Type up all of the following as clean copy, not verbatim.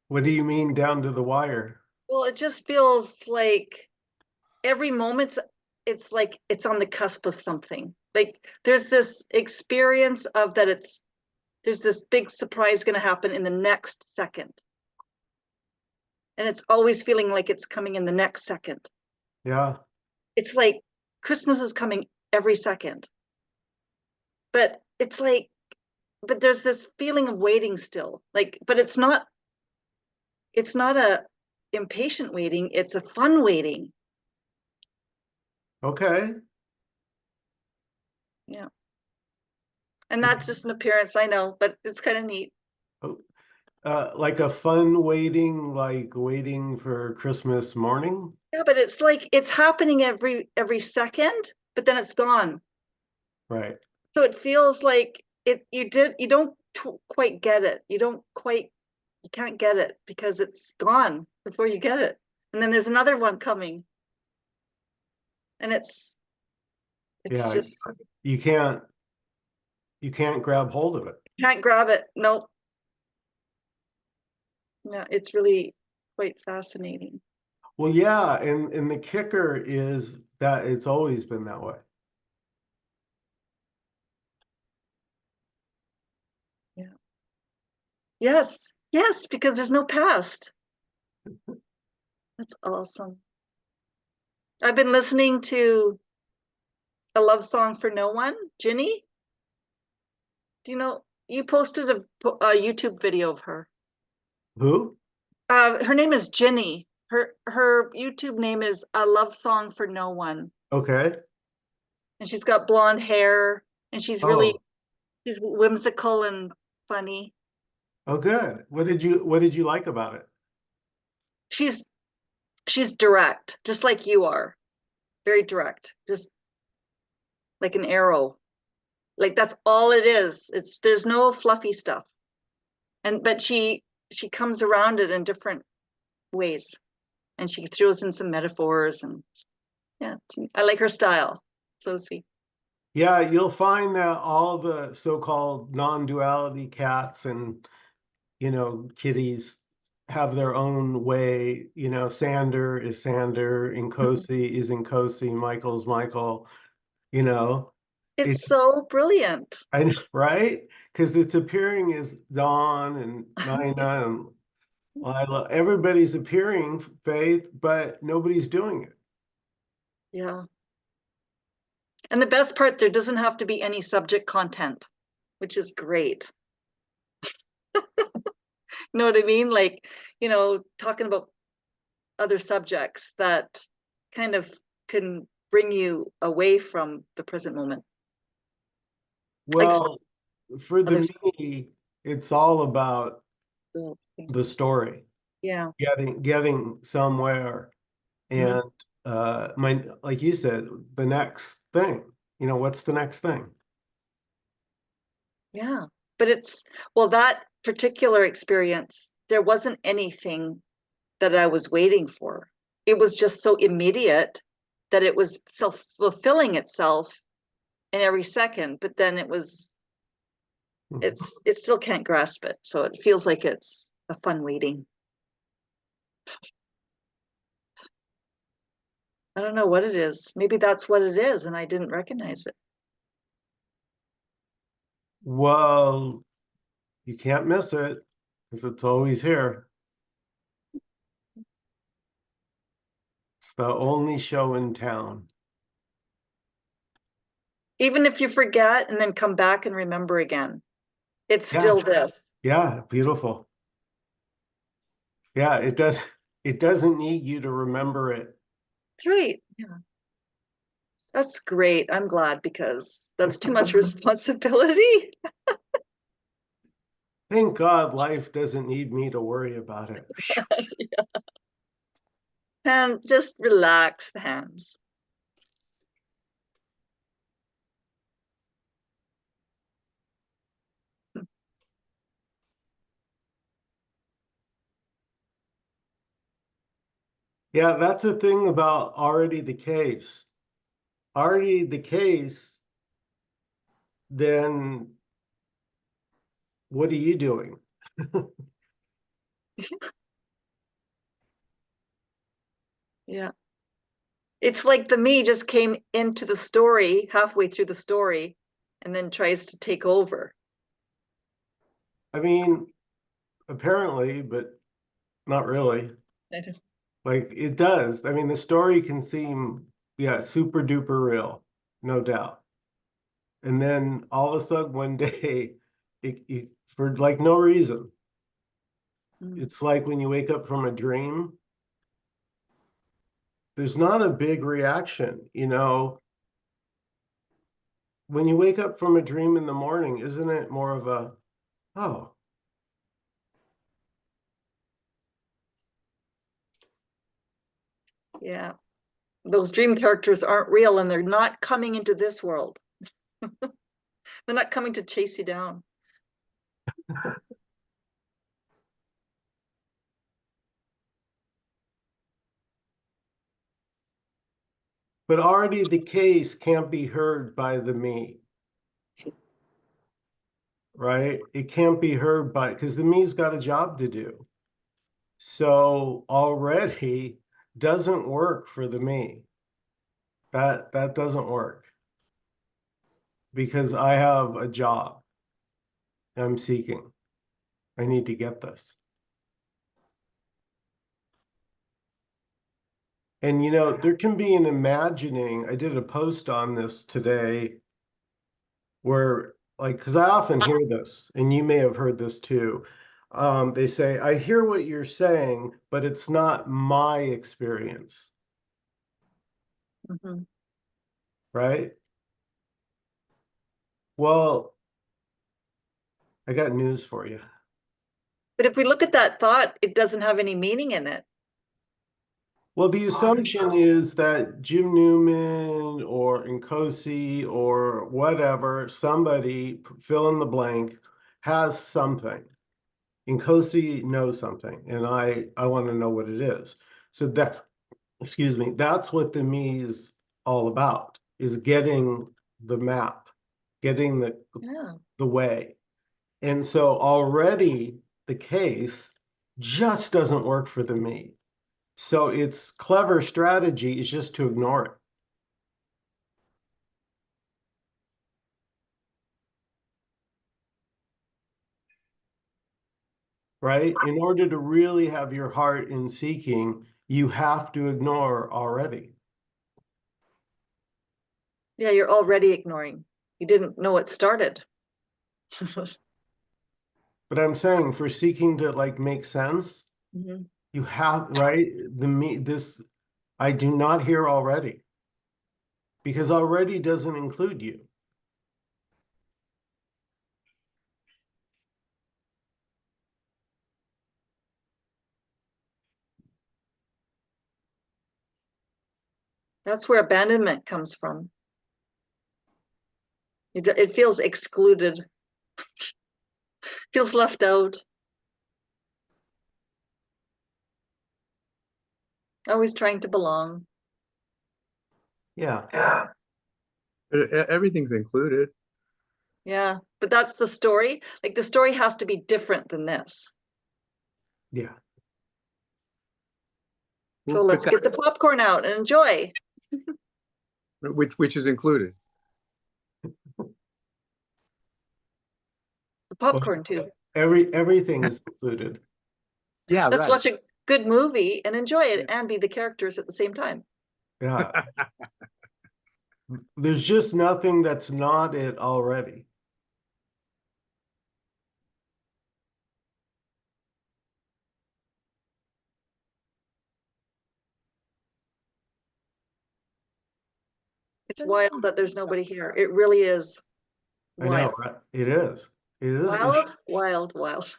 What do you mean down to the wire? Well, it just feels like every moment it's like it's on the cusp of something. Like there's this experience of that there's this big surprise going to happen in the next second. And it's always feeling like it's coming in the next second. Yeah. It's like Christmas is coming every second. But it's like, but there's this feeling of waiting still. Like, but it's not a impatient waiting, it's a fun waiting. Okay. Yeah. And that's just an appearance, I know, but it's kind of neat. Oh, like a fun waiting, like waiting for Christmas morning. Yeah, but it's like it's happening every second, but then it's gone. Right. So it feels like you don't quite get it. You can't get it because it's gone before you get it. And then there's another one coming. And it's Yeah. just You can't you can't grab hold of it. can't grab it. Nope. Yeah, it's really quite fascinating. Well, yeah, and the kicker is that it's always been that way. Yeah. Yes. Yes, because there's no past. That's awesome. I've been listening to A Love Song for No One, Ginny. Do you know you posted a YouTube video of her? Who? Her name is Ginny. Her YouTube name is A Love Song for No One, Okay. and she's got blonde hair, and Oh, she's whimsical and funny. oh, good. What did you like about it? She's she's direct, just like you are, very direct, just like an arrow. Like that's all it is. It's there's no fluffy stuff, and but she comes around it in different ways, and she throws in some metaphors, and yeah, I like her style, so to speak. Yeah, you'll find that all the so-called non-duality cats and kitties have their own way. Sander is Sander, Nkosi is Nkosi, Michael's Michael. You know, It's it's so brilliant. right because it's appearing as Dawn and Nina and Lila. Everybody's appearing Faith, but nobody's doing it. Yeah. And the best part, there doesn't have to be any subject content, which is great. You know what I mean? Like, talking about other subjects that kind of can bring you away from the present moment. Like Well, for other the me, it's all about things. the story, Yeah. getting somewhere, Mhm. and my like you said, the next thing. What's the next thing? Yeah. But well, that particular experience, there wasn't anything that I was waiting for. It was just so immediate that it was self-fulfilling itself in every second, but then it still can't grasp it. So it feels like it's a fun waiting. I don't know what it is. Maybe that's what it is, and I didn't recognize it. Well, you can't miss it because it's always here. It's the only show in town. Even if you forget and then come back and remember again, it's Yeah, still this. yeah, beautiful. Yeah, it doesn't need you to remember it. It's right. Yeah. That's great. I'm glad because that's too much responsibility. Thank God life doesn't need me to worry about it. And just relax the hands. Yeah, that's the thing about already the case. Already the case, then what are you doing? Yeah. It's like the me just came into the story halfway through the story and then tries to take over. I mean, apparently, but not really. I don't- Like it does. I mean, the story can seem, yeah, super duper real, no doubt. And then all of a sudden one day, for like no reason, Mm. it's like when you wake up from a dream, there's not a big reaction, you know. When you wake up from a dream in the morning, isn't it more of a, oh, Yeah. Those dream characters aren't real and they're not coming into this world. They're not coming to chase you down. but already the case can't be heard by the me, right? It can't be heard by, because the me's got a job to do. So already doesn't work for the me. That doesn't work because I have a job I'm seeking. I need to get this. And you know, there can be an imagining. I did a post on this today where like, because I often hear this, and you may have heard this too. They say, I hear what you're saying, but it's not my experience, Mhm. right? Well, I got news for you. But if we look at that thought, it doesn't have any meaning in it. Well, the assumption is that Jim Newman or Nkosi or whatever, somebody, fill in the blank, has something. Nkosi knows something, and I want to know what it is. So that, excuse me, that's what the me's all about, is getting the map, getting Yeah. the way. And so already the case just doesn't work for the me. So its clever strategy is just to ignore it, right? In order to really have your heart in seeking, you have to ignore already. Yeah, you're already ignoring. You didn't know it started. But I'm saying for seeking to like make sense, Mhm. you have, right? I do not hear already because already doesn't include you. That's where abandonment comes from. It feels excluded, feels left out, always trying to belong. Yeah, Everything's included. Yeah, but that's the story. Like the story has to be different than this. yeah. So Well, let's get the popcorn out and enjoy which is included. the Well, popcorn too. everything is included. Yeah, Let's right. watch a good movie and enjoy it and be the characters at the same time. Yeah. There's just nothing that's not it already. It's wild that there's nobody here. It really is I know, wild. right? It is. It is. Wild, wild, wild.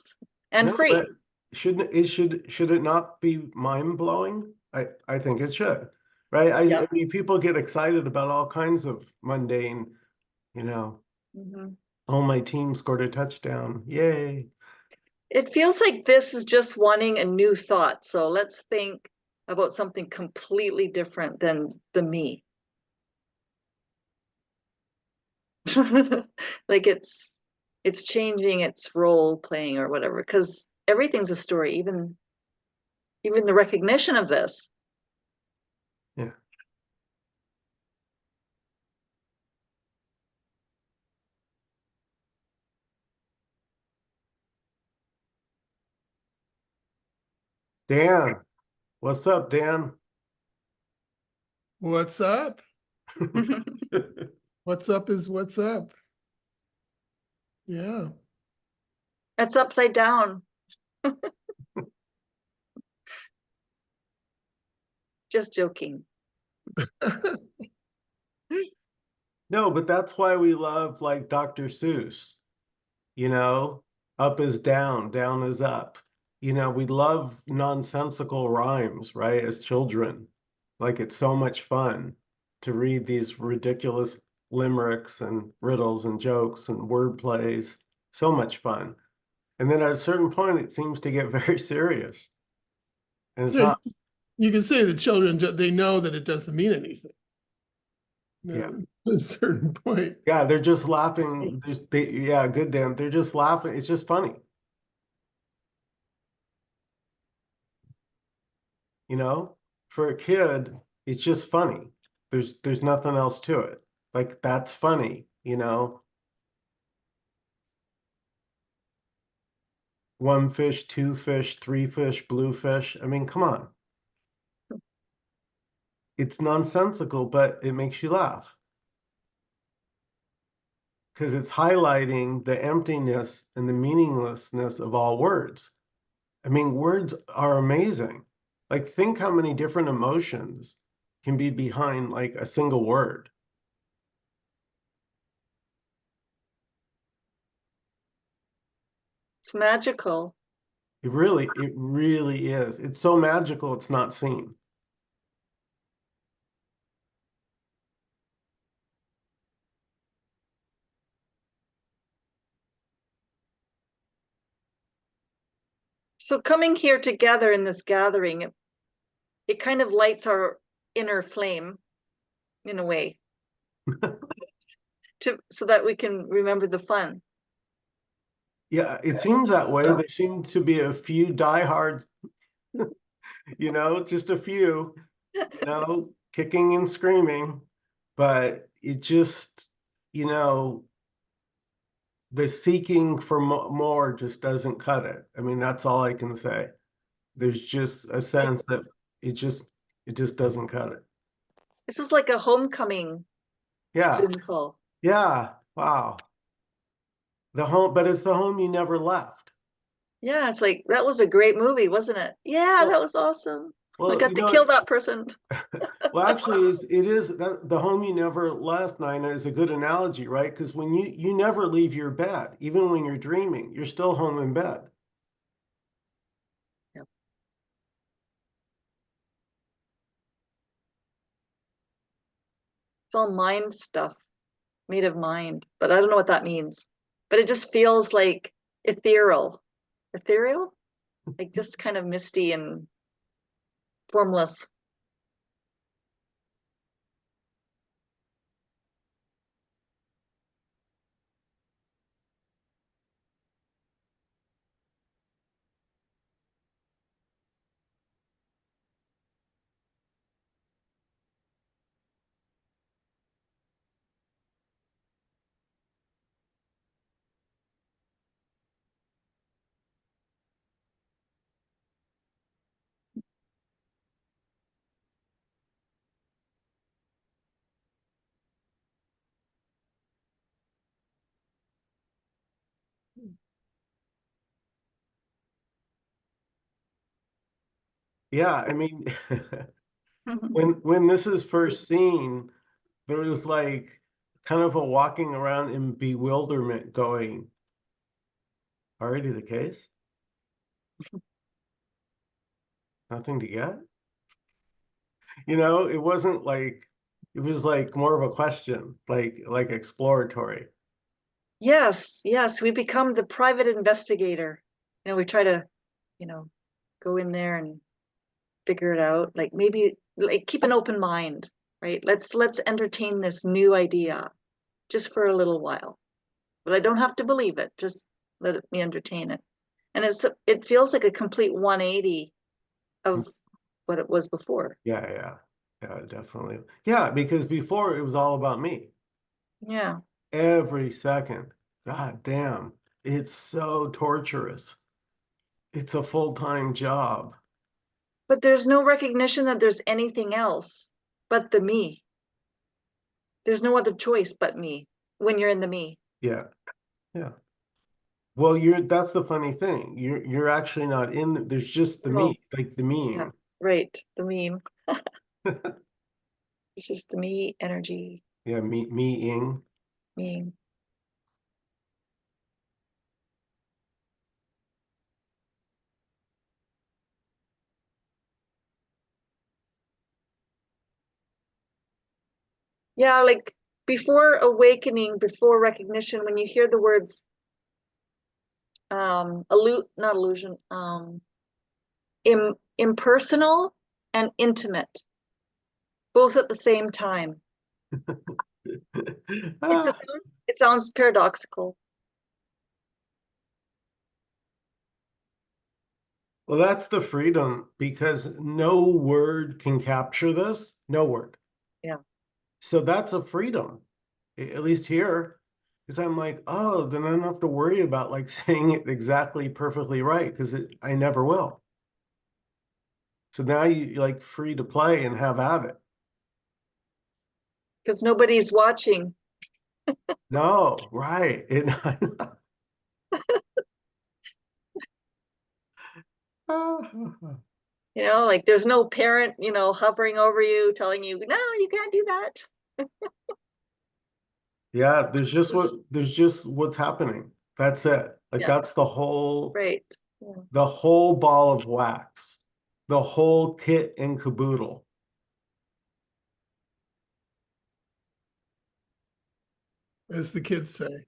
And No, free. but should it not be mind blowing? I think it should, right? I Yep. mean, people get excited about all kinds of mundane, you know. Mhm. Oh, my team scored a touchdown! Yay! It feels like this is just wanting a new thought. So let's think about something completely different than the me. Like it's changing its role playing or whatever, because everything's a story, even the recognition of this. Dan, what's up, Dan? What's up? What's up is what's up. Yeah. It's upside down. Just joking. No, but that's why we love like Dr. Seuss, you know, up is down, down is up. You know, we love nonsensical rhymes, right? As children. Like it's so much fun to read these ridiculous limericks and riddles and jokes and word plays. So much fun. And then at a certain point, it seems to get very serious. And it's Yeah, not, you can say the children, they know that it doesn't mean anything. Yeah. At a certain point. yeah, they're just laughing. Yeah, good, Dan. They're just laughing. It's just funny. You know, for a kid, it's just funny. There's nothing else to it. Like that's funny, you know. One fish, two fish, three fish, blue fish. I mean, come on. It's nonsensical, but it makes you laugh. Because it's highlighting the emptiness and the meaninglessness of all words. I mean, words are amazing. Like, think how many different emotions can be behind like a single word. It's magical. It really is. It's so magical, it's not seen. So coming here together in this gathering, it kind of lights our inner flame in a way so that we can remember the fun. Yeah, it seems that way. There seem to be a few diehards, you know, just a few, you know, kicking and screaming, but it just, you know, the seeking for more just doesn't cut it. I mean, that's all I can say. There's just a sense that it just doesn't cut it. This is like a homecoming Yeah, Zoom call. yeah, wow. The home, but it's the home you never left. Yeah, it's like that was a great movie, wasn't it? Yeah, Well, that was awesome. We well, got you to know, kill that person. well, actually, it is that the home you never left, Nina, is a good analogy, right? Because when you never leave your bed, even when you're dreaming, you're still home in bed. Yep. It's all mind stuff, made of mind, but I don't know what that means. But it just feels like ethereal. Ethereal? Like just kind of misty and formless. Yeah, I mean, when this is first seen, there was like kind of a walking around in bewilderment going, already the case? Nothing to get? You know, it wasn't like it was like more of a question, like exploratory. Yes, yes, we become the private investigator. We try to, go in there and figure it out. Like maybe like keep an open mind, right? Let's entertain this new idea just for a little while. But I don't have to believe it. Just me entertain it. And it feels like a complete 180 of what it was before. Yeah, definitely. Yeah, because before it was all about me. Yeah. Every second. God damn. It's so torturous. It's a full-time job. But there's no recognition that there's anything else but the me. There's no other choice but me when you're in the me. Yeah. Yeah. Well, that's the funny thing. You're actually not in, there's just the No. me, like the Yeah, meme. right. The meme. It's just the me energy, Yeah, me-ing. me. Yeah, like before awakening, before recognition, when you hear the words not illusion, impersonal and intimate, both at the same time. Ah, It sounds paradoxical. well, that's the freedom because no word can capture this. No word. Yeah. So that's a freedom, at least here. Because I'm like, oh, then I don't have to worry about like saying it exactly perfectly right because I never will. So now you're like free to play and have at it. Because nobody's watching. No, right. You know, like there's no parent, you know, hovering over you, telling you, no, you can't do that. Yeah, there's just what's happening. That's it. Like Yeah. that's the whole Right. Yeah. the whole ball of wax, the whole kit and caboodle. As the kids say.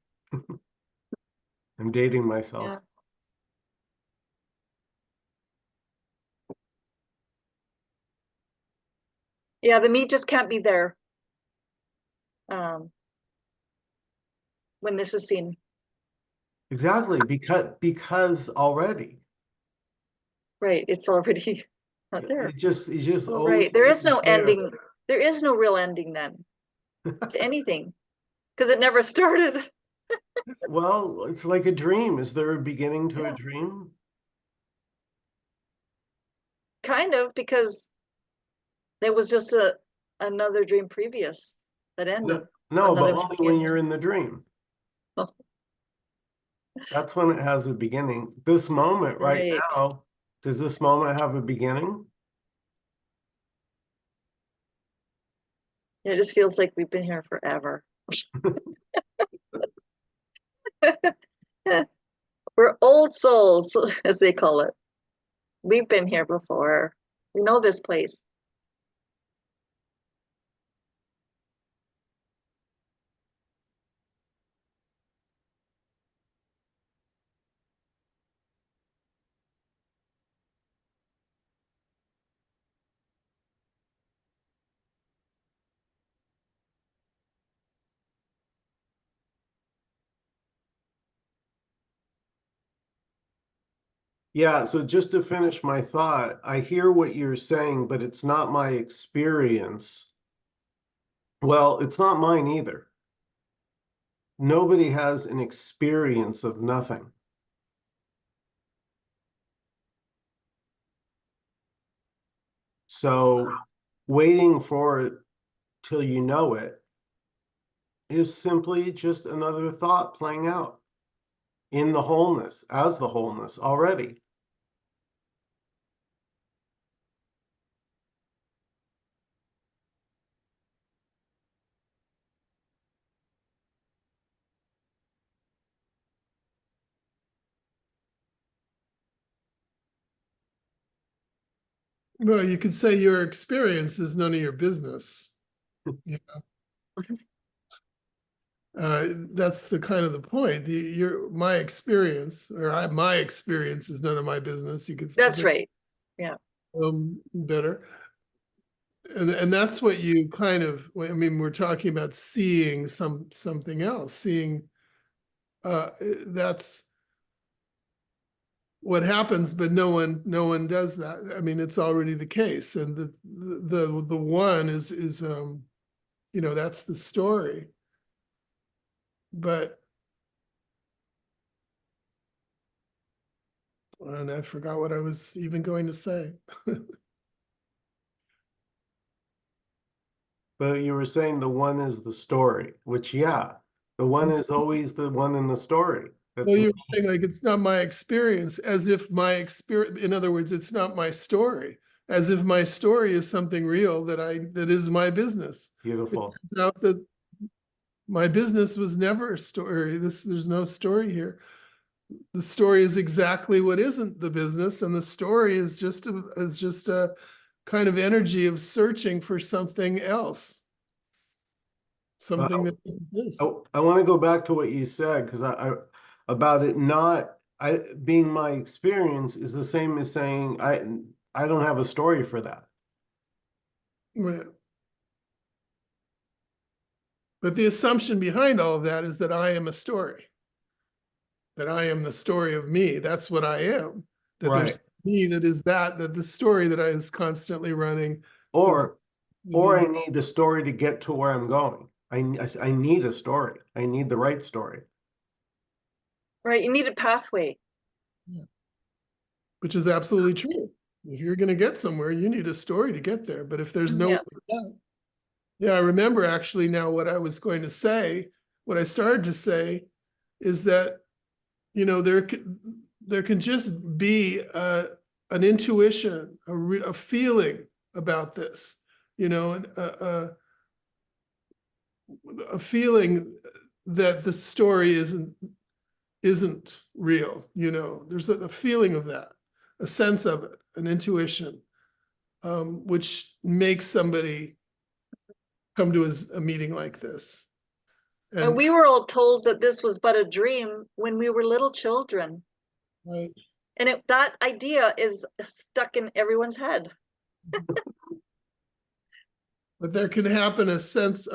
I'm dating myself. Yeah. Yeah, the meat just can't be there when this is seen. Exactly, because already Right, it's already not there. it just Oh, always right, there is no there. ending. There is no real ending then to anything because it never started. Well, it's like a dream. Is there a beginning to a Yeah. dream? Kind of, because there was just another dream previous that ended. No, but Another only when begins. you're in the dream. Oh, That's when it has a beginning. This moment right right. now, does this moment have a beginning? It just feels like we've been here forever. We're old souls, as they call it. We've been here before. We know this place. Yeah, so just to finish my thought, I hear what you're saying, but it's not my experience. Well, it's not mine either. Nobody has an experience of nothing. So waiting for it till you know it is simply just another thought playing out in the wholeness, as the wholeness already. Well, you could say your experience is none of your business. You know, that's the kind of the point. My experience, my experience is none of my business. You could That's say, right. better. And that's what you kind of, I mean, we're talking about seeing something else, seeing that's what happens, but no one does that. I mean, it's already the case. And the one is you know, that's the story. But and I forgot what I was even going to say. But you were saying the one is the story, which, yeah, the one is always the one in the story. That's Well, you're saying like, it's not my experience, as if my experience, in other words, it's not my story, as if my story is something real that is my business. beautiful. It turns out that my business was never a story. There's no story here. The story is exactly what isn't the business, and the story is just a kind of energy of searching for something else, something that isn't this. I want to go back to what you said, because I about it not being my experience is the same as saying I don't have a story for that. Right. But the assumption behind all of that is that I am a story, that I am the story of me. That's what I am. That there's me that is that the story that I is constantly running. Or I need a story to get to where I'm going. I need a story. I need the right story. Right, you need a pathway. Which is absolutely true. If you're going to get somewhere, you need a story to get there. But if there's no, yeah, I remember actually now what I was going to say. What I started to say is that, you know, there can just be an intuition, a feeling about this, you know, and a feeling that the story isn't real. You know, there's a feeling of that, a sense of it, an intuition, which makes somebody come to a meeting like this. And we were all told that this was but a dream when we were little children. Right. And that idea is stuck in everyone's head. But there can happen a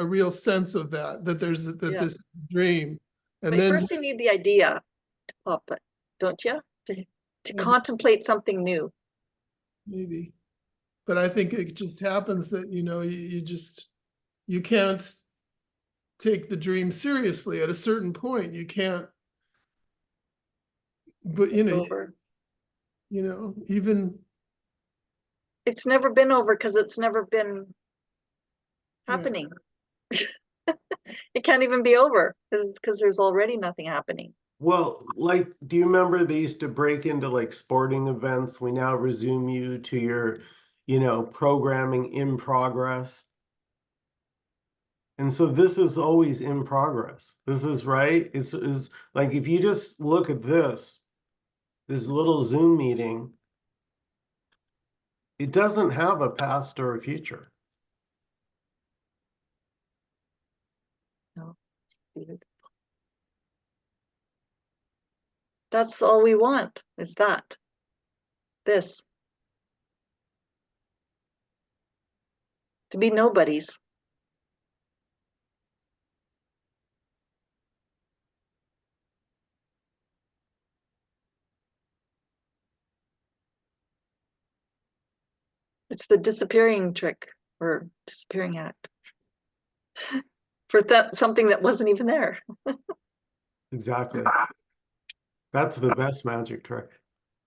real sense of that this is a dream. And but then first you need the idea to pop it, don't you? To contemplate something new. Maybe. But I think it just happens that, you know, you can't take the dream seriously at a certain point. You can't, but you know, even it's never been over because it's never been happening. It can't even be over because there's already nothing happening. Well, like, do you remember they used to break into like sporting events? We now resume you to your, you know, programming in progress. And so this is always in progress. This is right. It's like, if you just look at this little Zoom meeting, it doesn't have a past or a future. No, it's weird. That's all we want is this. To be nobodies. It's the disappearing trick or disappearing act for something that wasn't even there. Exactly. That's the best magic trick.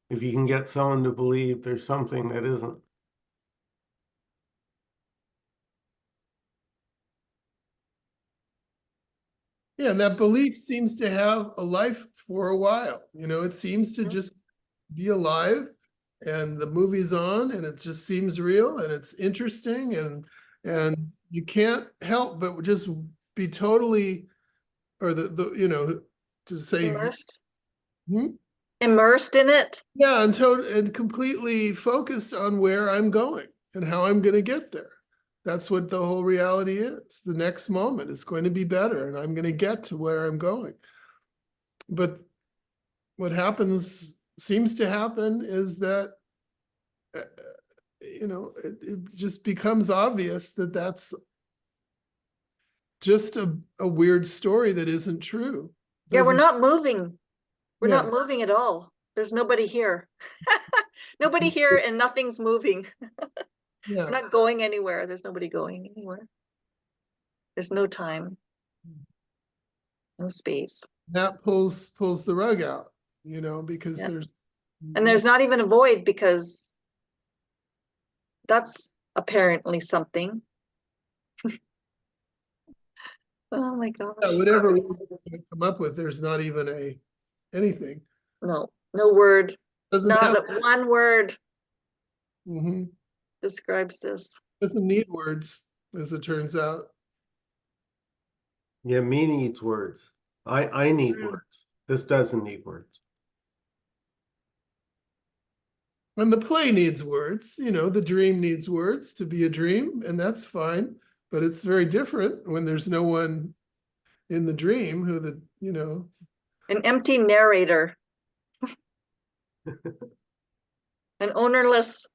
If you can get someone to believe there's something that isn't. yeah, and that belief seems to have a life for a while. You know, it seems to just be alive, and the movie's on, and it just seems real, and it's interesting, and you can't help but just be totally, or the you know, to say Immersed. Hmm? Immersed in it. Yeah, and completely focused on where I'm going and how I'm going to get there. That's what the whole reality is. The next moment is going to be better, and I'm going to get to where I'm going. But what seems to happen is that, you know, it just becomes obvious that that's just a weird story that isn't true. Yeah, we're not moving. We're Yeah. not moving at all. There's nobody here. Nobody here and nothing's moving. Yeah. We're not going anywhere. There's nobody going anywhere. There's no time. No space. That pulls the rug out, you know, because Yeah. And there's not even a void because that's apparently something. Oh my gosh. Yeah, whatever we're gonna come up with, there's not even anything. No, no word, Doesn't not have, one word mhm. describes this. Doesn't need words, as it turns out. Yeah, me needs words. I need Mm. words. This doesn't need words. And the play needs words, the dream needs words to be a dream, and that's fine. But it's very different when there's no one in the dream An empty narrator. An ownerless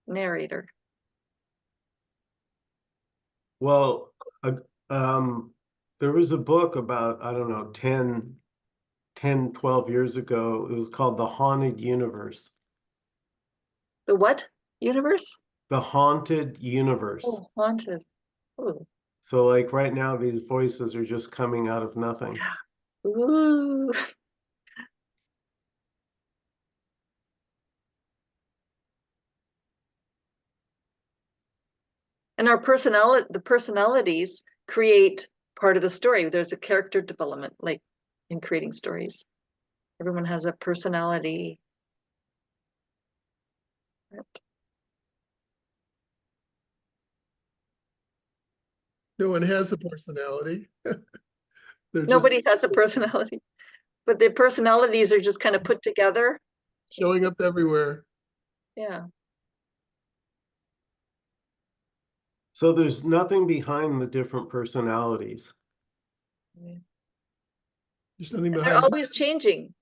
narrator. Well, there was a book about, I don't know, 12 years ago. It was called The Haunted Universe. The what universe? The Haunted Universe. Oh, haunted. Oh. So like right now, these voices are just coming out of nothing. Ooh. And our the personalities create part of the story. There's a character development, like in creating stories. Everyone has a personality. no one has a personality. They're just Nobody has a personality, but the personalities are just kind of put together. showing up everywhere. Yeah. So there's nothing behind the different personalities. There's nothing They're behind it. always changing.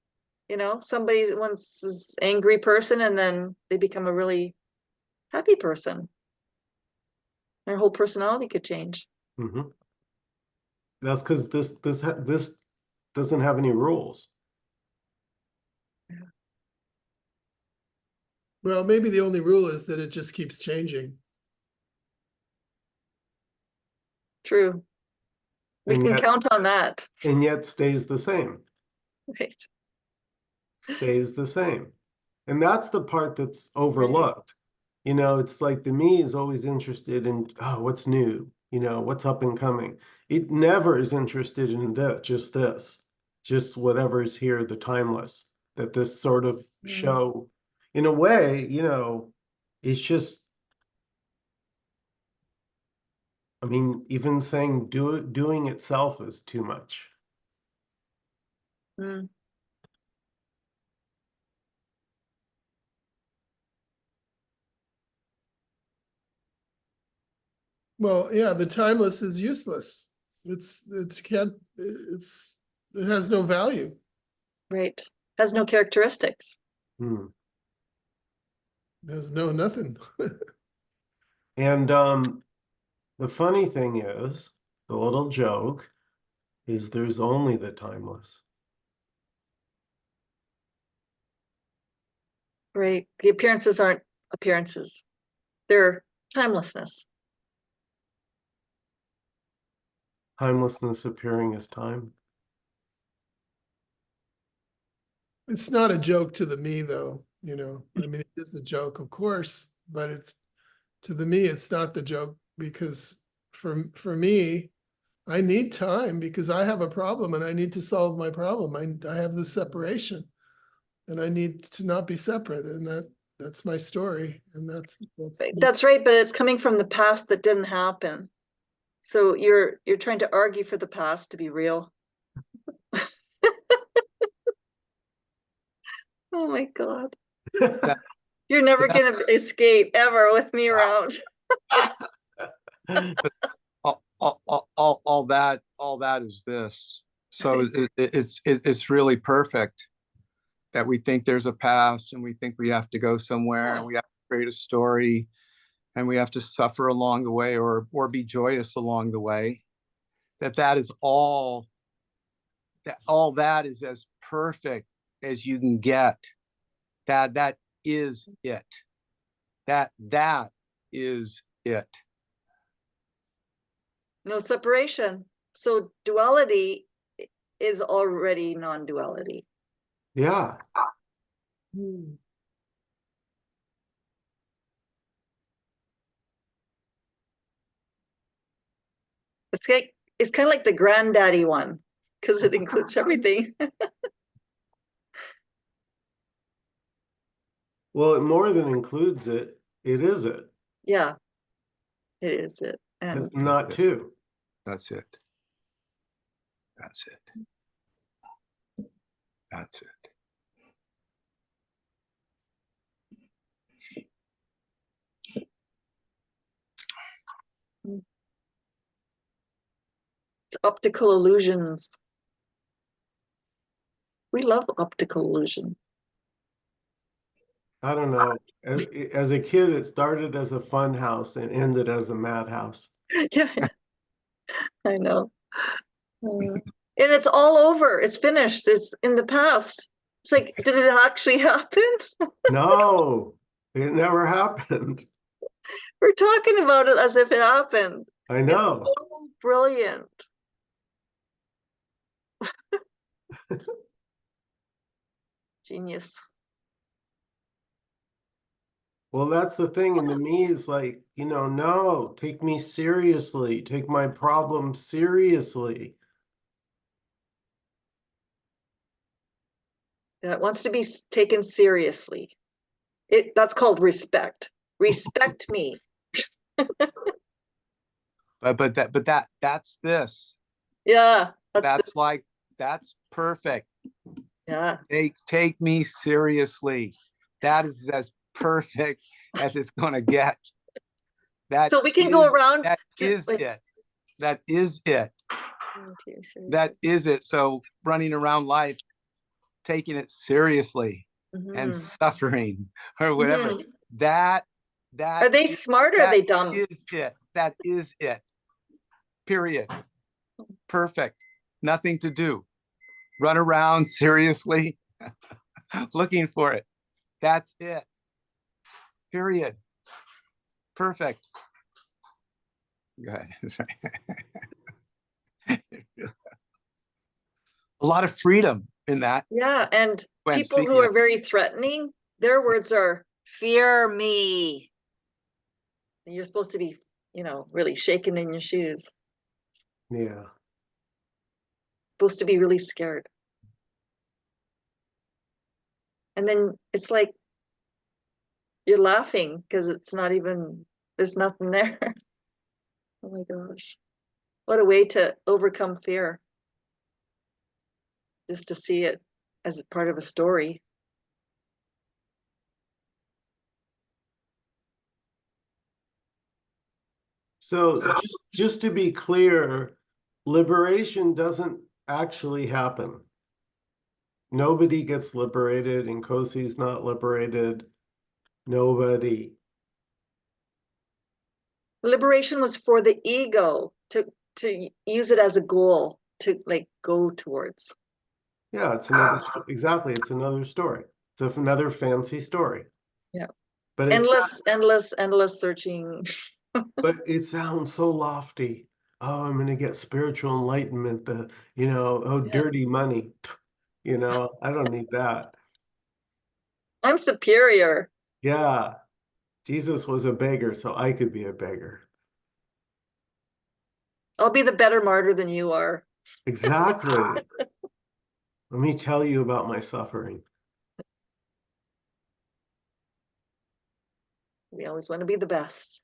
Somebody once is angry person and then they become a really happy person. Their whole personality could change. Mm-hmm. That's because this doesn't have any rules. Well, maybe the only rule is that it just keeps changing. True. We And can yet, count on that. and yet stays the same. Right. Stays the same. And that's the part that's overlooked. It's like the me is always interested in, oh, what's new? What's up and coming. It never is interested in just whatever is here, the timeless, that this sort of show, in a way, it's just, I mean, even saying doing itself is too much. Mm. Well, yeah, the timeless is useless. It has no value. Right. Has no characteristics. Hmm. It has no nothing. And the funny thing is, the little joke is there's only the timeless. Right. The appearances aren't appearances. They're timelessness. Timelessness appearing as time. It's not a joke to the me, though. I mean, it is a joke, of course, but to the me, it's not the joke, because for me, I need time because I have a problem and I need to solve my problem. I have this separation and I need to not be separate, and that's my story, and that's That's right, but it's coming from the past that didn't happen. So you're trying to argue for the past to be real. Oh my God. You're never going to escape ever with me around. All that is this. So it's really perfect that we think there's a past and we think we have to go somewhere and we have to create a story and we have to suffer along the way or be joyous along the way. That is all that is as perfect as you can get. That is it. That is it. No separation. So duality is already non-duality. Yeah. It's like it's kind of like the granddaddy one, because it includes everything. Well, it more than includes it. It is it. Yeah, it is it. And It's not two. That's it. That's it. That's it. it's optical illusions. We love optical illusion. I don't know. As a kid, it started as a fun house and ended as a madhouse. Yeah, I know. And it's all over. It's finished. It's in the past. It's like, did it actually happen? No, it never happened. We're talking about it as if it happened. I It's know. so brilliant. Genius. Well, that's the thing. And to me, it's like, no, take me seriously. Take my problem seriously. That wants to be taken seriously. That's called respect. Respect me. That's this. Yeah, That's perfect. yeah. Take me seriously. That is as perfect as it's gonna get. So we can go around. That is it. That is it. That is it. So running around life, taking it seriously and suffering or whatever. That Are they smart or are they dumb? is it. That is it. Period. Perfect. Nothing to do. Run around seriously, looking for it. That's it. Period. Perfect. Go ahead. A lot of freedom in that. Yeah, and When people who are very threatening, their words are, fear me. And you're supposed to be, really shaking in your shoes. Yeah. Supposed to be really scared. And then it's like you're laughing because it's not even, there's nothing there. Oh my gosh. What a way to overcome fear. Just to see it as part of a story. So just to be clear, liberation doesn't actually happen. Nobody gets liberated, and Nkosi's not liberated. Nobody. Liberation was for the ego to use it as a goal to go towards. Yeah, it's another exactly. It's another story. It's another fancy story. Yeah. But endless searching. But it sounds so lofty. Oh, I'm going to get spiritual enlightenment. Dirty money. I don't need that. I'm superior. Yeah. Jesus was a beggar, so I could be a beggar. I'll be the better martyr than you are. Exactly. Let me tell you about my suffering. We always want to be the best.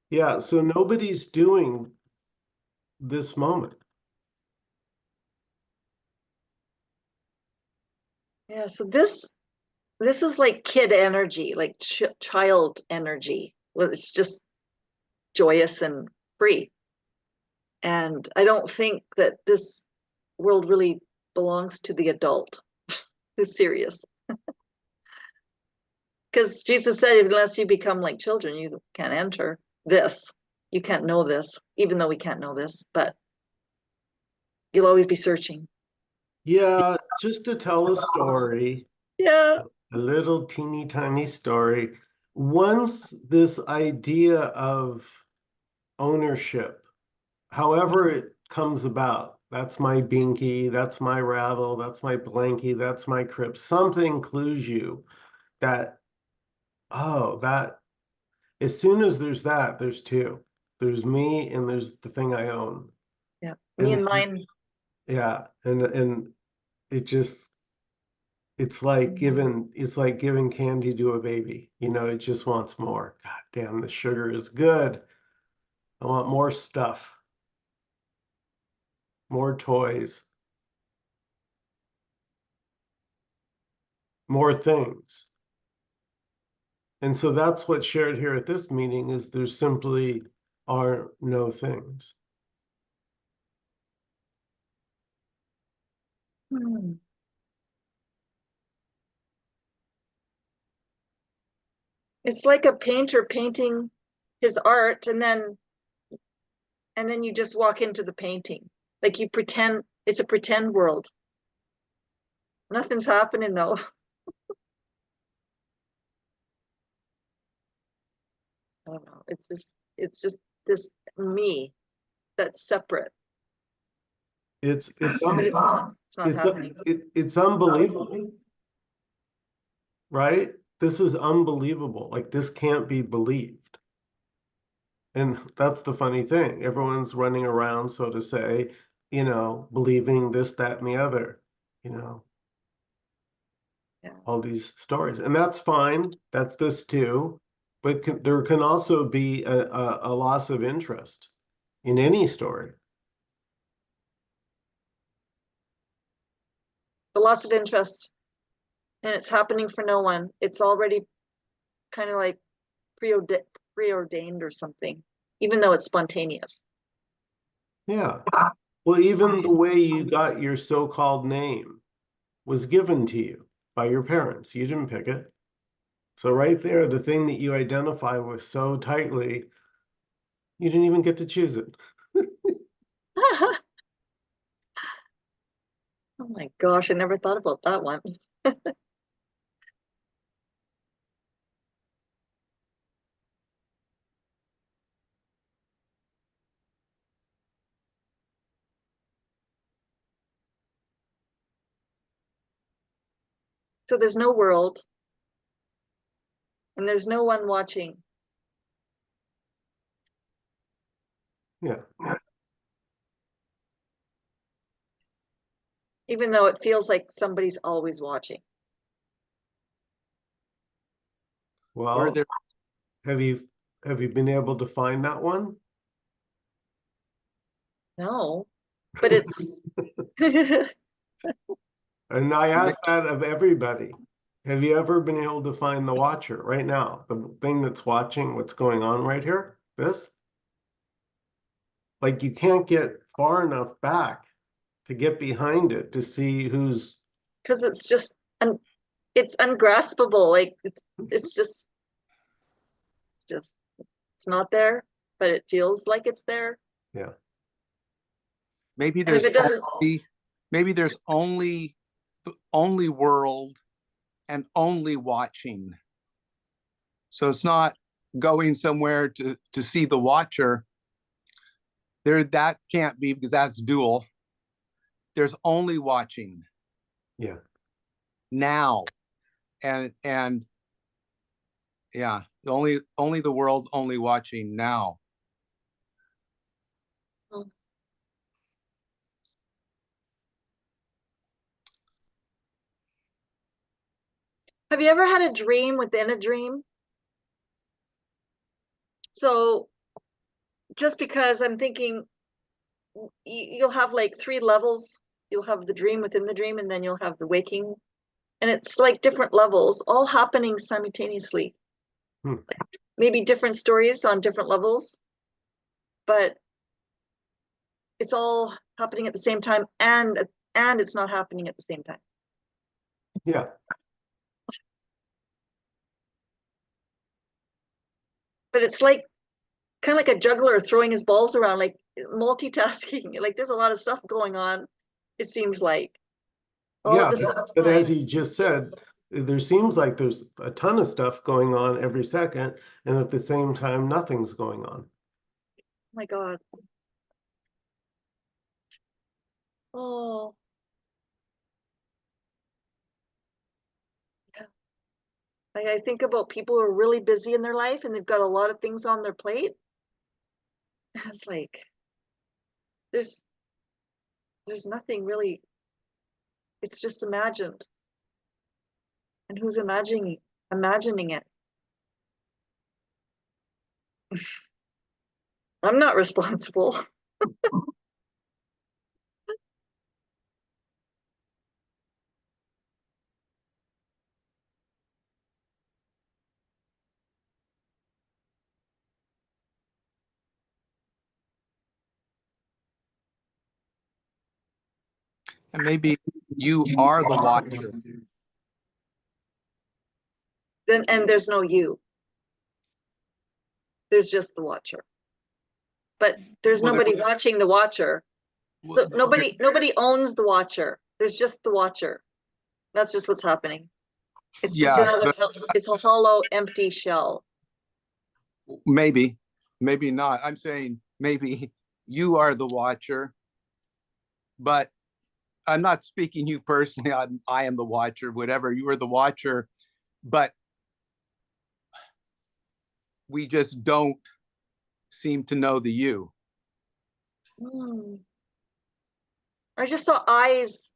Yeah, so nobody's doing this moment. Yeah, so this is like kid energy, like child energy. Well, it's just joyous and free. And I don't think that this world really belongs to the adult who's serious. Because Jesus said, unless you become like children, you can't enter this. You can't know this, even though we can't know this, but you'll always be searching. Yeah, just to tell a story. Yeah. A little teeny tiny story. Once this idea of ownership, however it comes about. That's my binky, that's my rattle, that's my blankie, that's my crib. Something clues you that, oh, that as soon as there's that, there's two. There's me and there's the thing I own. Yeah, me and And- mine. Yeah, and it just it's like giving candy to a baby. You know, it just wants more. God damn, the sugar is good. I want more stuff, more toys, more things. And so that's what's shared here at this meeting is there simply are no things. Hmm. It's like a painter painting his art and then you just walk into the painting. Like you pretend it's a pretend world. Nothing's happening though. I don't know. It's just this me that's separate. It's But it's not happening. it's unbelievable, right? This is unbelievable. Like this can't be believed. And that's the funny thing. Everyone's running around, so to say, you know, believing this, that, and the other, you know, Yeah. all these stories. And that's fine. That's this too. But there can also be a loss of interest in any story. The loss of interest. And it's happening for no one. It's already kind of like preordained or something, even though it's spontaneous. Yeah. Well, even the way you got your so-called name was given to you by your parents. You didn't pick it. So right there, the thing that you identify with so tightly, you didn't even get to choose it. Oh my gosh, I never thought about that one. So there's no world and there's no one watching. Yeah. Even though it feels like somebody's always watching. Or Well, there, have you been able to find that one? No, but it's And I ask that of everybody. Have you ever been able to find the watcher right now? The thing that's watching what's going on right here? This? Like you can't get far enough back to get behind it to see who's because it's just it's ungraspable. Like it's it's not there, but it feels like it's there. yeah. maybe And if there's it doesn't, maybe there's only world and only watching. So it's not going somewhere to see the watcher. There, that can't be because that's dual. There's only watching Yeah. now, and yeah, only the world only watching now. have you ever had a dream within a dream? So just because I'm thinking you'll have like 3 levels. You'll have the dream within the dream, and then you'll have the waking. And it's like different levels, all happening simultaneously. Hmm. Maybe different stories on different levels, but it's all happening at the same time, and it's not happening at the same time. Yeah. But it's like kind of like a juggler throwing his balls around, like multitasking. Like there's a lot of stuff going on, it seems like. All Yeah, at the same but as time. you just said, there seems like there's a ton of stuff going on every second, and at the same time, nothing's going on. Oh my God. Oh. Yeah. Like I think about people who are really busy in their life and they've got a lot of things on their plate. It's like there's nothing really. It's just imagined. And who's imagining it? I'm not responsible. And maybe you are the watcher. Then and there's no you. There's just the watcher. But there's Well, nobody watching the watcher. So Well, nobody owns the watcher. There's just the watcher. That's just what's happening. It's just Yeah, it's a hollow, empty shell. maybe not. I'm saying maybe you are the watcher, but I'm not speaking you personally. I am the watcher, whatever. You are the watcher, but we just don't seem to know the you. I just saw eyes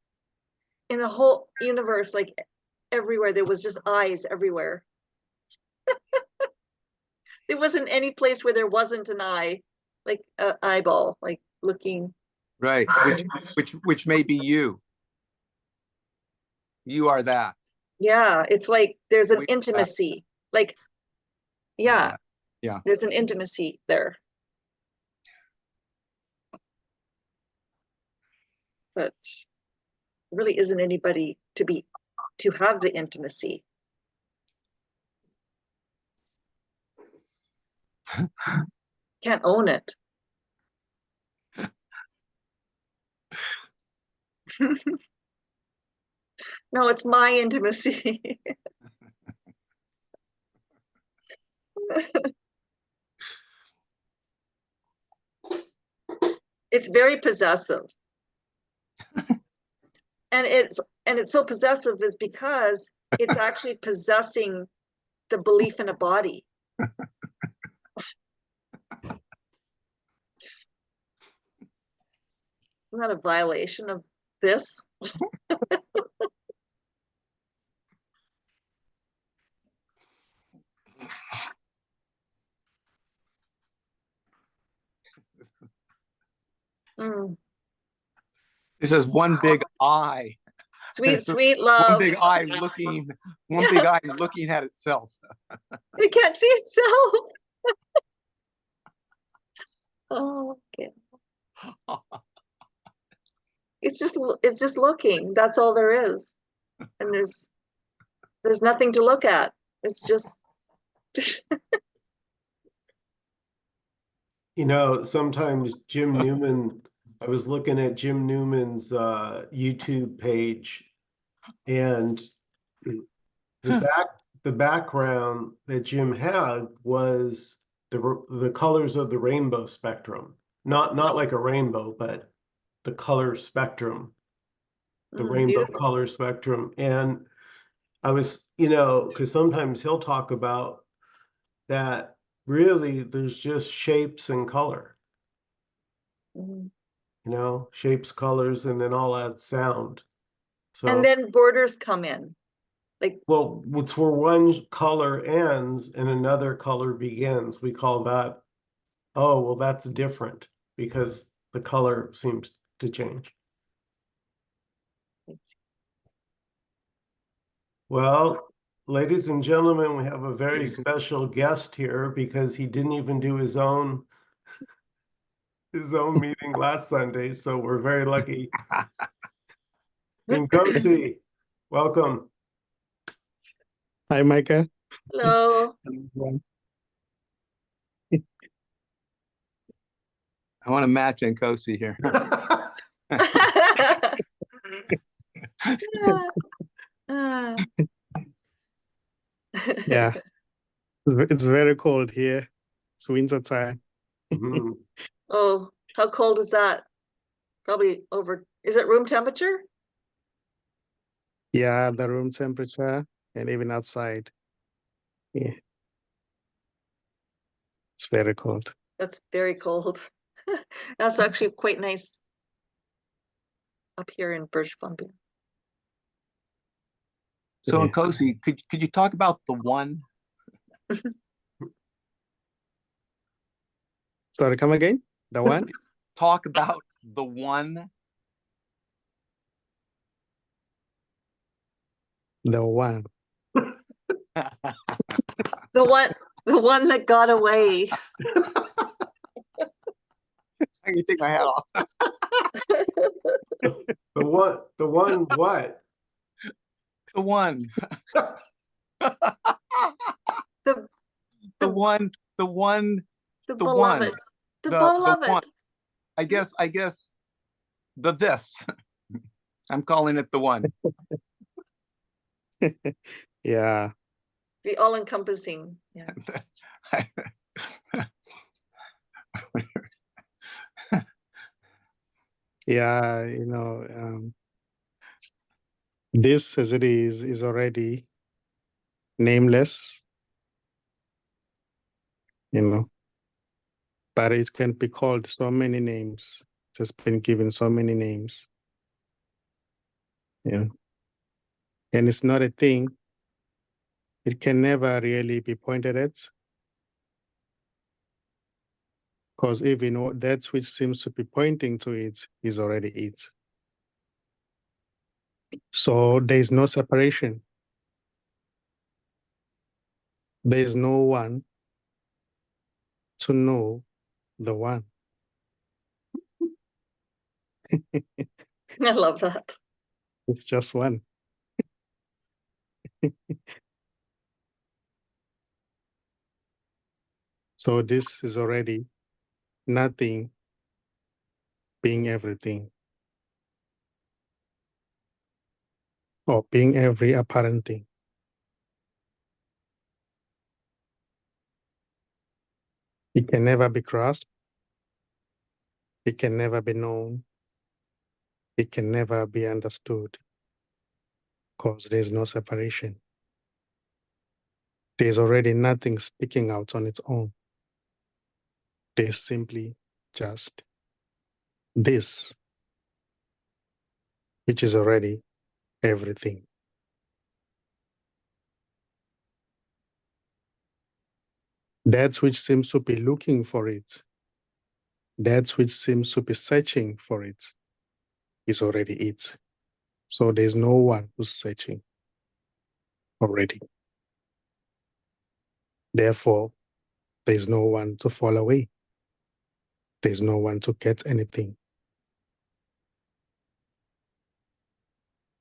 in the whole universe, like everywhere. There was just eyes everywhere. There wasn't any place where there wasn't an eye, like an eyeball, like looking. Right. Which may be you. You are that. Yeah, it's like there's an We- intimacy. Like, yeah, there's an intimacy there. But there really isn't anybody to have the intimacy. Can't own it. No, it's my intimacy. It's very possessive. And it's so possessive is because it's actually possessing the belief in a body. Isn't that a violation of this? It says one big eye. Sweet, sweet love. One big eye looking at itself. It can't see itself. Oh, okay. It's just looking. That's all there is. And there's nothing to look at. It's just You know, sometimes Jim Newman, I was looking at Jim Newman's YouTube page, and the background that Jim had was the colors of the rainbow spectrum. Not like a rainbow, but the color spectrum, the rainbow beautiful. color spectrum. And I was, you know, because sometimes he'll talk about that really there's just shapes and color, you know, shapes, colors, and then all that sound. So, And then borders come in. Like, well, it's where one color ends and another color begins. We call that, oh, well, that's different because the color seems to change. Well, ladies and gentlemen, we have a very special guest here because he didn't even do his own meeting last Sunday, so we're very lucky. Nkosi, welcome. Hi, Micah. hello. I want to match NKOSI here. Yeah, it's very cold here. It's winter time. Mhm. Oh, how cold is that? Probably over Is it room temperature? Yeah, the room temperature and even outside. Yeah, it's very cold. That's very cold. That's actually quite nice up here in British Columbia. So Yeah. Nkosi, could you talk about the one? Sorry, come again? The one? Talk about the one. The one. The one that got away. I can take my hat off. The what? The one what? The one. The The one. The one. the The one. beloved. The The beloved. one. I guess the this. I'm calling it the one. Yeah. The all-encompassing. Yeah. Yeah, this as it is already nameless, but it can be called so many names. It has been given so many names. Yeah. And it's not a thing. It can never really be pointed at, because even that which seems to be pointing to it is already it. So there is no separation. There is no one to know the one. I love that. It's just one. So this is already nothing being everything, or being every apparent thing. It can never be grasped. It can never be known. It can never be understood, because there's no separation. There's already nothing sticking out on its own. There's simply just this, which is already everything. That which seems to be looking for it, that which seems to be searching for it, is already it. So there's no one who's searching already. Therefore, there's no one to fall away. There's no one to get anything.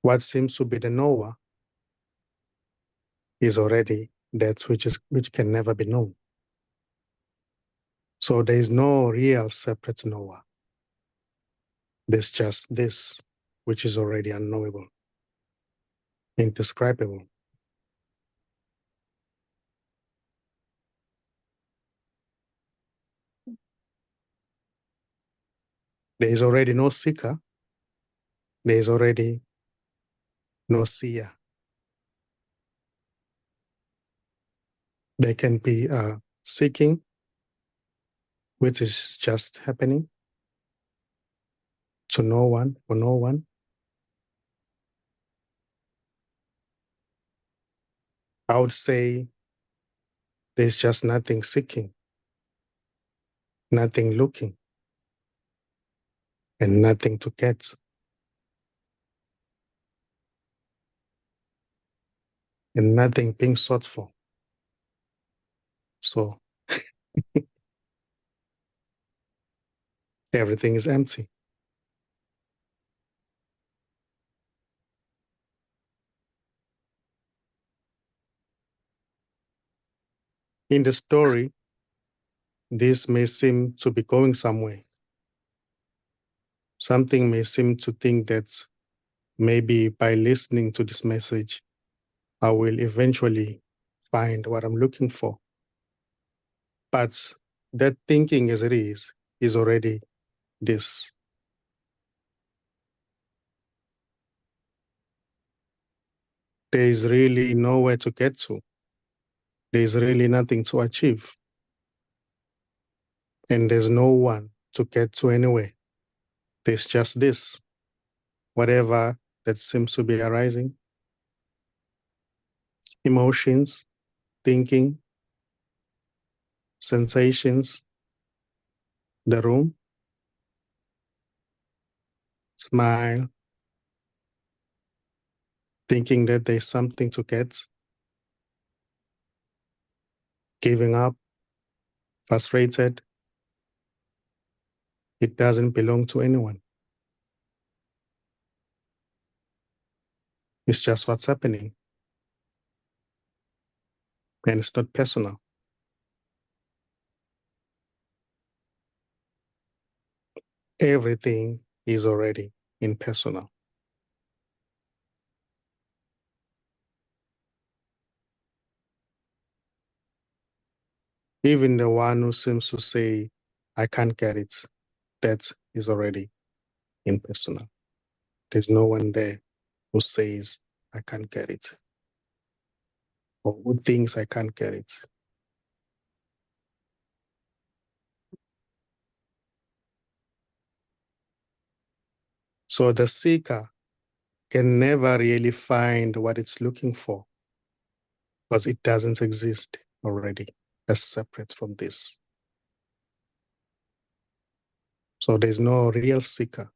What seems to be the knower is already that which can never be known. So there is no real separate knower. There's just this, which is already unknowable, indescribable. There is already no seeker. There is already no seer. There can be a seeking, which is just happening to no one, for no one. I would say there's just nothing seeking, nothing looking, and nothing to get. And nothing being sought for. So everything is empty. In the story, this may seem to be going somewhere. Something may seem to think that maybe by listening to this message, I will eventually find what I'm looking for. But that thinking as it is already this. there is really nowhere to get to. There is really nothing to achieve. And there's no one to get to anyway. There's just this, whatever that seems to be arising, emotions, thinking, sensations, the room, smile, thinking that there's something to get, giving up, frustrated. It doesn't belong to anyone. It's just what's happening. And it's not personal. Everything is already impersonal. Even the one who seems to say, I can't get it, that is already impersonal. There's no one there who says, I can't get it, or who thinks I can't get it. So the seeker can never really find what it's looking for because it doesn't exist already as separate from this. So there's no real seeker.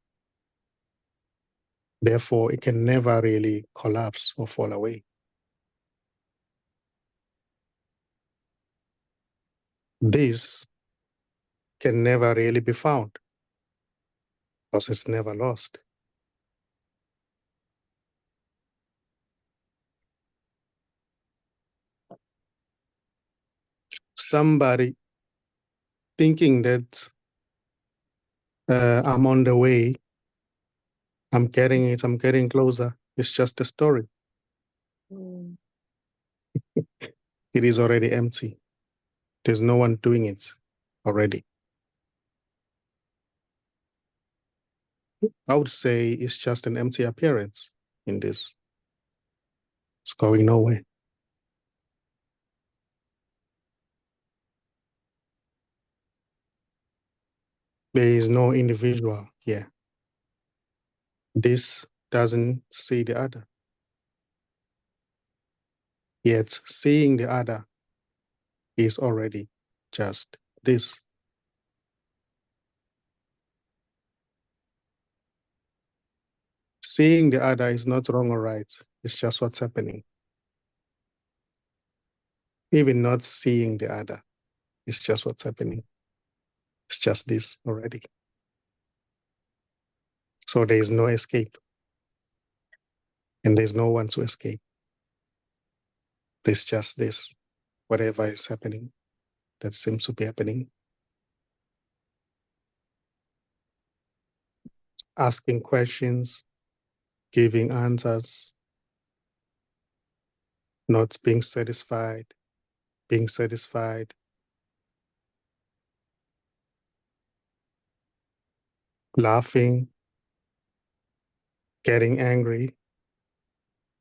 Therefore, it can never really collapse or fall away. This can never really be found because it's never lost. Somebody thinking that I'm on the way, I'm getting it, I'm getting closer, it's just a story. Mm. It is already empty. There's no one doing it already. I would say it's just an empty appearance in this. It's going nowhere. There is no individual here. This doesn't see the other. Yet seeing the other is already just this. Seeing the other is not wrong or right. It's just what's happening. Even not seeing the other, it's just what's happening. It's just this already. So there is no escape. And there's no one to escape. There's just this, whatever is happening, that seems to be happening. Asking questions, giving answers, not being satisfied, being satisfied, laughing, getting angry,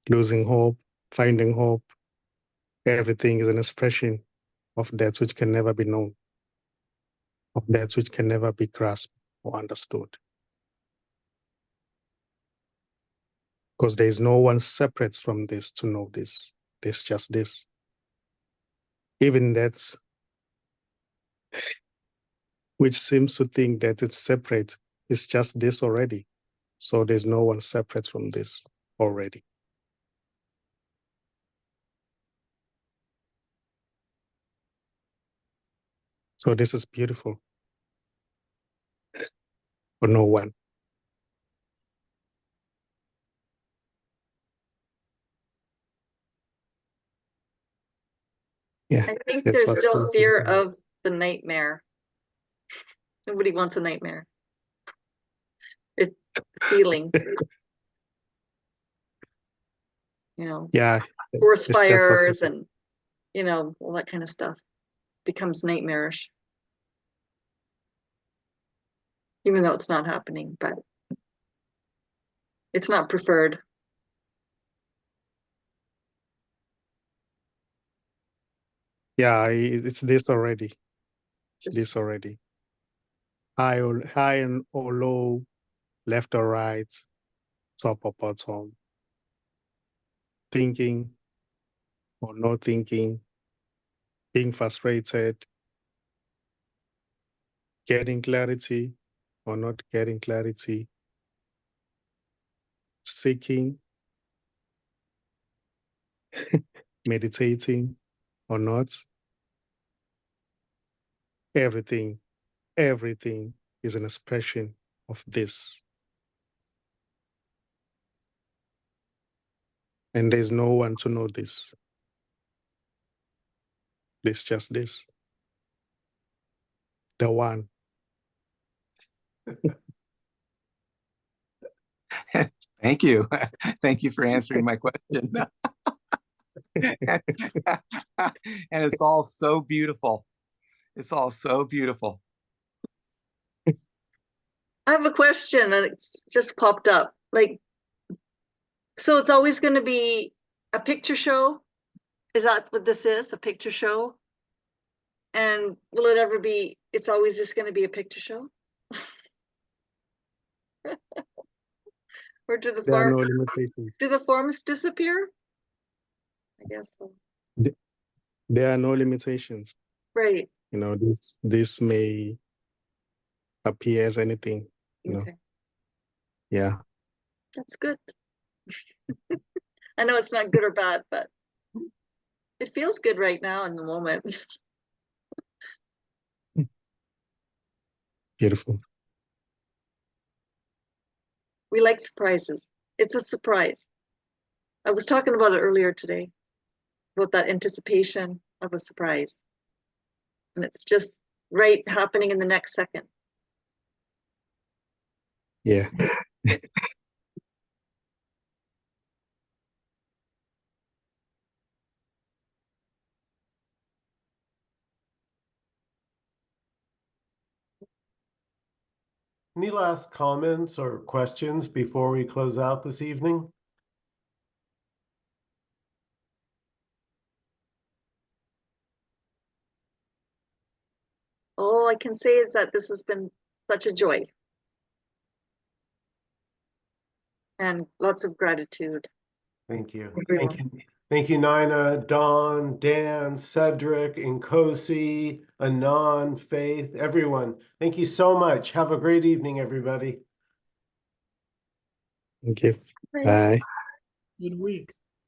losing hope, finding hope. Everything is an expression of that which can never be known, of that which can never be grasped or understood. Because there is no one separate from this to know this. There's just this. Even that which seems to think that it's separate is just this already. So there's no one separate from this already. So this is beautiful for no one. Yeah, I think that's there's what's still so fear beautiful. of the nightmare. Nobody wants a nightmare. It's feeling, Yeah, forest it's just what fires and, all that kind of stuff becomes nightmarish. Even though it's not happening, but it's not preferred. Yeah, it's this already. It's This- this already. High or low, left or right, top or bottom. Thinking or not thinking, being frustrated, getting clarity or not getting clarity, seeking, meditating or not. Everything is an expression of this. And there's no one to know this. It's just this. The one. Thank you. Thank you for answering my question. And it's all so beautiful. It's all so beautiful. I have a question and it's just popped up. Like, so it's always going to be a picture show? Is that what this is? A picture show? And will it ever be, it's always just going to be a picture show? Or do the There are no forms, limitations. do the forms disappear? I guess so. There are no limitations. Right. You know, this may appear as anything, you know. Okay. Yeah. That's good. I know it's not good or bad, but it feels good right now in the moment. Beautiful. We like surprises. It's a surprise. I was talking about it earlier today, about that anticipation of a surprise. And it's just right happening in the next second. Yeah. Any last comments or questions before we close out this evening? All I can say is that this has been such a joy. And lots of gratitude. Thank you. Everyone. Thank you. Thank you, Nina, Dawn, Dan, Cedric, Nkosi, Anon, Faith, everyone. Thank you so much. Have a great evening, everybody. Thank you. Right. Bye. Good week.